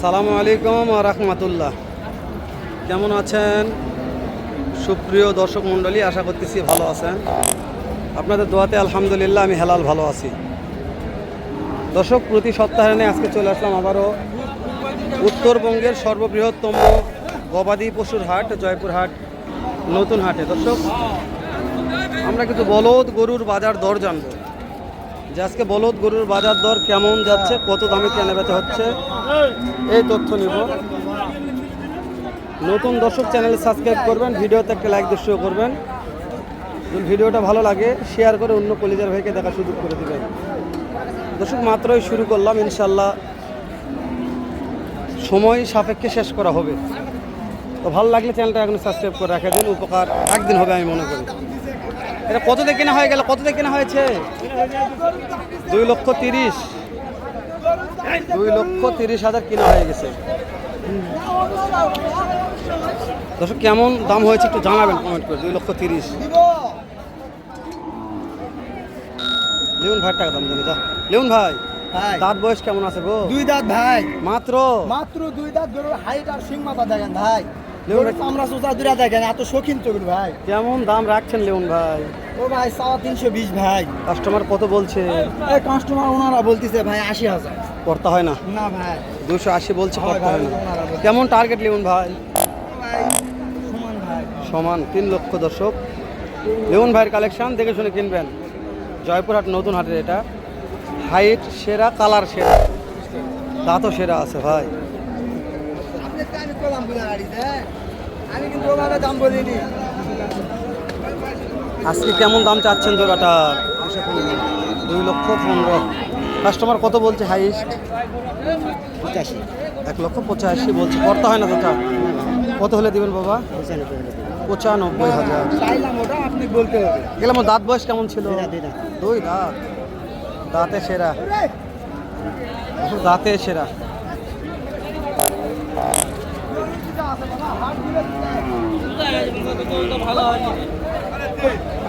আসসালামু আলাইকুম ওয়া রাহমাতুল্লাহ। কেমন আছেন সুপ্রিয় দর্শক মণ্ডলী? আশা করতেছি ভালো আছেন। আপনাদের দোয়াতে আলহামদুলিল্লাহ আমি হেলাল ভালো আছি। দর্শক, প্রতি সপ্তাহে নিয়ে আজকে চলে আসলাম আবারও উত্তরবঙ্গের সর্ববৃহত্তম গবাদি পশুর হাট জয়পুরহাট নতুন হাটে। দর্শক, আমরা কিন্তু বলদ গরুর বাজার দর জানবো যে আজকে বলদ গরুর বাজার দর কেমন যাচ্ছে, কত দামে কেনা বেচা হচ্ছে, এই তথ্য নিব। নতুন দর্শক চ্যানেল সাবস্ক্রাইব করবেন, ভিডিওতে একটা লাইক দৃশ্য করবেন। যদি ভিডিওটা ভালো লাগে শেয়ার করে অন্য কলিজার ভাইকে দেখার সুযোগ করে দেবেন। দর্শক, মাত্রই শুরু করলাম, ইনশাল্লাহ সময় সাপেক্ষে শেষ করা হবে। তো ভালো লাগলে চ্যানেলটা এখন সাবস্ক্রাইব করে রাখা দিন, উপকার একদিন হবে আমি মনে করি। এটা কত দিয়ে কেনা হয়ে গেল? কত দিয়ে কেনা হয়েছে? 2,30,000 2,30,000 কেনা হয়ে গেছে। দর্শক, কেমন দাম হয়েছে একটু জানাবেন কমেন্ট করে। 2,30,000 লিওন ভাই টাকা দাম জানি। লিওন ভাই, দাঁত বয়স কেমন আছে গো? 2 দাঁত ভাই, মাত্র 2 দাঁত। গরুর হাইট আর সিং মাথা দেখেন ভাই, আমরা সোজা দূরে দেখেন, এত শৌখিন চোখ ভাই। কেমন দাম রাখছেন লিওন ভাই? ও ভাই 320 ভাই। কাস্টমার কত বলছে? এই কাস্টমার ওনারা বলতেছে ভাই 80,000। করতে হয় না? না ভাই, 280 বলছে, করতে হয় না। ওনারা বলছে। কেমন টার্গেট লিওন ভাই? ভাই সমান ভাই, সমান 3 লক্ষ। দর্শক, লিওন ভাইয়ের কালেকশন দেখে শুনে কিনবেন। জয়পুরহাট নতুন হাটের এটা হাইট সেরা, কালার সেরা, দাঁতও সেরা আছে ভাই। আপনি তো আমি কলাম বুঝা গাড়িতে, আমি কিন্তু ওভাবে দাম বলিনি। আজকে কেমন দাম চাচ্ছেন জোড়াটার? 2,15,000। কাস্টমার কত বলছে হাইস্ট? 85। 1,85,000 বলছে, করতে হয় না তোটা? কত হলে দিবেন বাবা? 95,000। চাইলাম ওটা, আপনি বলতে হবে। গেলাম। দাঁত বয়স কেমন ছিল? 2 দাঁত। দাঁতে সেরা, দাঁতে সেরা।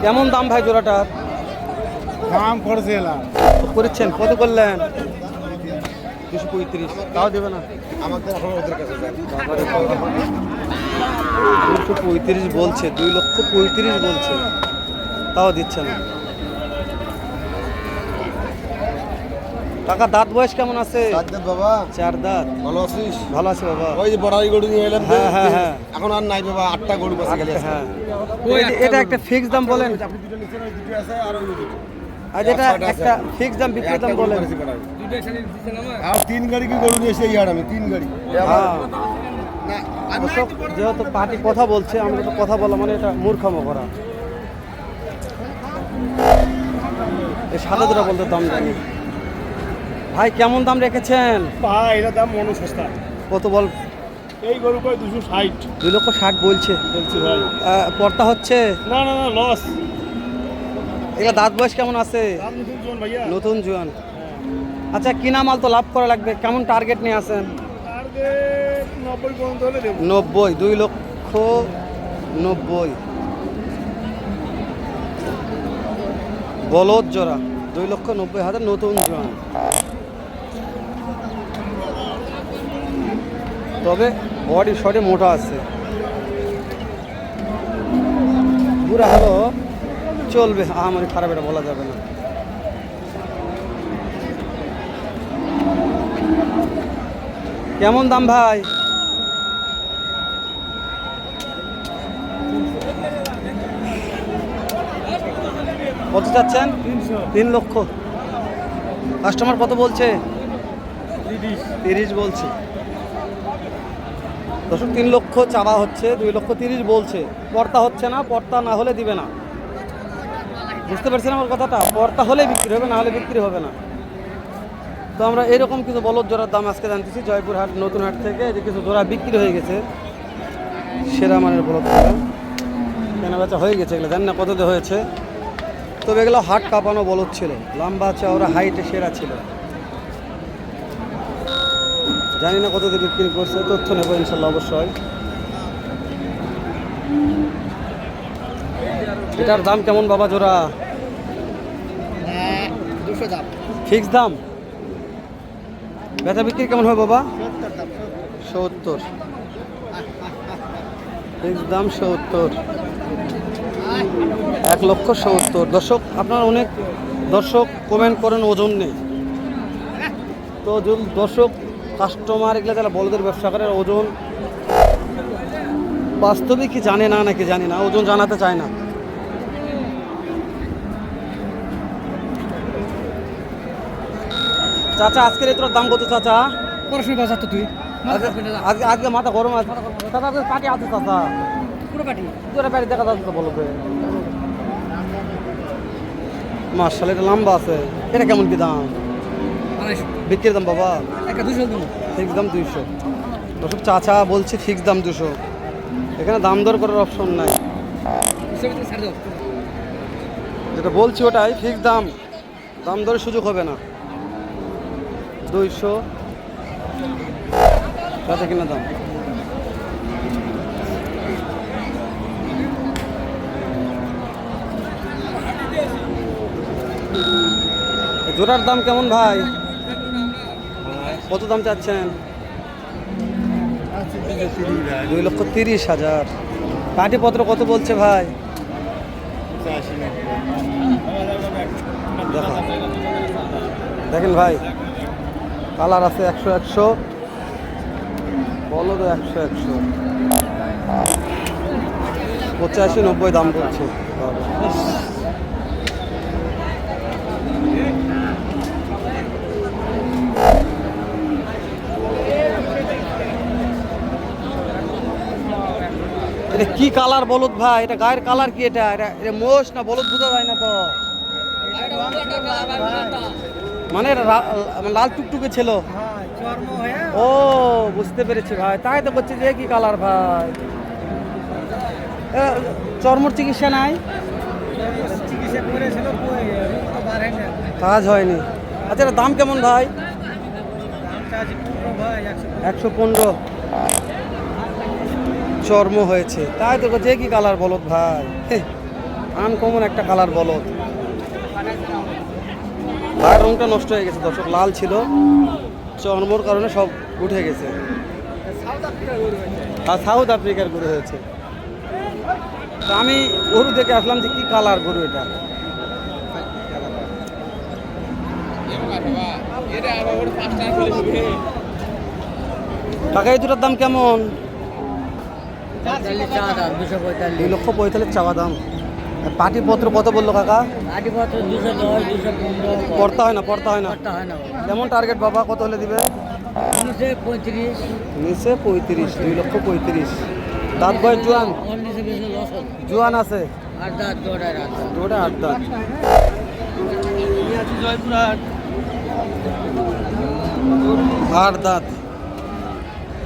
কেমন দাম ভাই জোড়াটার? দাম করছে করেছেন কত করলেন? 235। তাও দেবে না? আমাকে এখন ওদের কাছে যান। 235 বলছে, 2,35,000 বলছে, তাও দিচ্ছে না। টাকা দাঁত বয়স কেমন আছে? বাবা 4 দাঁত। ভালো আছিস? ভালো আছে বাবা। ওই যে বড়াই গরু নিয়ে এলাম। হ্যাঁ হ্যাঁ হ্যাঁ, এখন আর নাই বাবা, 8টা গরু বাঁচে গেলে। হ্যাঁ। এটা একটা ফিক্স দাম বলেন। আপনি দুটো নিচে ওই দুটো আছে আর ওই দুটো। আজ এটা একটা ফিক্স দাম, বিক্রি দাম বলেন। আর 3 গাড়ি কি গরু নিয়ে এসে ইয়ার আমি 3 গাড়ি। হ্যাঁ, দর্শক, যেহেতু পার্টি কথা বলছে, আমরা তো কথা বলা মানে এটা মূর্খামো করা। এই সাদা দুটা বলতে দাম জানি ভাই। কেমন দাম রেখেছেন ভাই? এটা দাম মনে সস্তা। কত বল? এই গরু কয় 260 2,60,000 বলছে। বলছি ভাই। পর্তা হচ্ছে না না না, লস। এগুলা দাঁত বয়স কেমন আছে? দাম নতুন জন ভাইয়া। নতুন জোয়ান। আচ্ছা, কিনা মাল তো লাভ করা লাগবে। কেমন টার্গেট নিয়ে আসেন? টার্গেট 90 পর্যন্ত হলে দেব। 90। 2,90,000 বলদ জোড়া, 2,90,000 নতুন জোয়ান। তবে বডি শটে মোটা আছে, পুরা হলো চলবে, আমার খারাপ এটা বলা যাবে না। কেমন দাম ভাই? কত চাচ্ছেন? 3 লক্ষ। কাস্টমার কত বলছে? 30 বলছে। দর্শক, 3 লক্ষ চাওয়া হচ্ছে, 2,30,000 বলছে। পর্তা হচ্ছে না, পর্তা না হলে দিবে না। বুঝতে পারছেন আমার কথাটা? পর্তা হলে বিক্রি হবে, না হলে বিক্রি হবে না। তো আমরা এরকম কিছু বলদ জোড়ার দাম আজকে জানতেছি জয়পুরহাট নতুন হাট থেকে। যে কিছু জোড়া বিক্রি হয়ে গেছে, সেরা মানের বলদ জোড়া কেনা বেচা হয়ে গেছে। এগুলো জানি না কত দিয়ে হয়েছে, তবে এগুলো হাট কাঁপানো বলদ ছিল, লম্বা চওড়া হাইটে সেরা ছিল। জানি না কত দিয়ে বিক্রি করছে, তথ্য নেব ইনশাল্লাহ অবশ্যই। এটার দাম কেমন বাবা জোড়া? 200 দাম। ফিক্স দাম? বেচা বিক্রি কেমন হয় বাবা? 70 ফিক্স দাম 70, 1,70,000। দর্শক আপনারা অনেক দর্শক কমেন্ট করেন ওজন নেই, তো দর্শক কাস্টমার এগুলো যারা বলদের ব্যবসা করে ওজন বাস্তবে কি জানে না নাকি জানি না, ওজন জানাতে চায় না। চাচা আজকের এটার দাম কত চাচা? পড়াশোনা বাজার তো তুই আজকে আজকে মাথা গরম আছে চাচা, আজকে পাটি আছে চাচা, পুরো পাটি তোরা বাড়ি দেখা যাচ্ছে তো বলবে। মার্শাল এটা লম্বা আছে, এটা কেমন কি দাম? 250 বিক্রির দাম বাবা? একটা 200 দিন ফিক্স দাম 200। দর্শক চাচা বলছে ফিক্স দাম 200, এখানে দাম দর করার অপশন নাই, যেটা বলছি ওটাই ফিক্স দাম, দাম দরের সুযোগ হবে না। 200 চাচা কিনা দাম। জোড়ার দাম কেমন ভাই? কত দাম চাচ্ছেন? 2,30,000। পাটিপত্র কত বলছে ভাই? দেখো দেখেন ভাই, কালার আছে 100, বলো তো 100, 85-90 দাম বলছে। এটা কি কালার বলদ ভাই? এটা গায়ের কালার কি? এটা এটা মোষ না বলদ বোঝা যায় না তো, মানে এটা লাল টুকটুকে ছিল। ও বুঝতে পেরেছি ভাই, তাই তো করছে যে কি কালার ভাই। চর্মর চিকিৎসা নাই? কাজ হয়নি। আচ্ছা এটার দাম কেমন ভাই? 115। চর্ম হয়েছে, তাই তো যে কি কালার বলদ ভাই, আনকমন একটা কালার বলদ। গায়ের রংটা নষ্ট হয়ে গেছে দর্শক, লাল ছিল, চর্মর কারণে সব উঠে গেছে। আর সাউথ আফ্রিকার গরু হয়েছে। তা আমি গরু দেখে আসলাম যে কি কালার গরু এটা। টাকা এই দুটার দাম কেমন? 2,45,000 চাওয়া দাম। পাটিপত্র কত বললো কাকা? পাটিপত্র 210, 215 পড়তা হয় না, পড়তা হয় না। হয় না। কেমন টার্গেট বাবা, কত হলে দিবে? নিচে 35, নিচে 35, 2,35,000। দাঁত বয়স জোয়ান? নিচে বেশি লস হবে। জোয়ান আছে? 8 দাঁত, 2টায় 8 দাঁত। দুটা 8 দাঁত। জয়পুরহাট 8 দাঁত।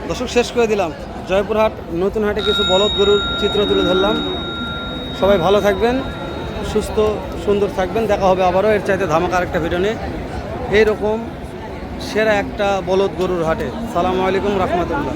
দর্শক শেষ করে দিলাম জয়পুরহাট নতুন হাটে কিছু বলদ গরুর চিত্র তুলে ধরলাম। সবাই ভালো থাকবেন, সুস্থ সুন্দর থাকবেন। দেখা হবে আবারও এর চাইতে ধামাকা আরেকটা ভিডিও নিয়ে, এইরকম সেরা একটা বলদ গরুর হাটে। সালামু আলাইকুম রহমতুল্লাহ।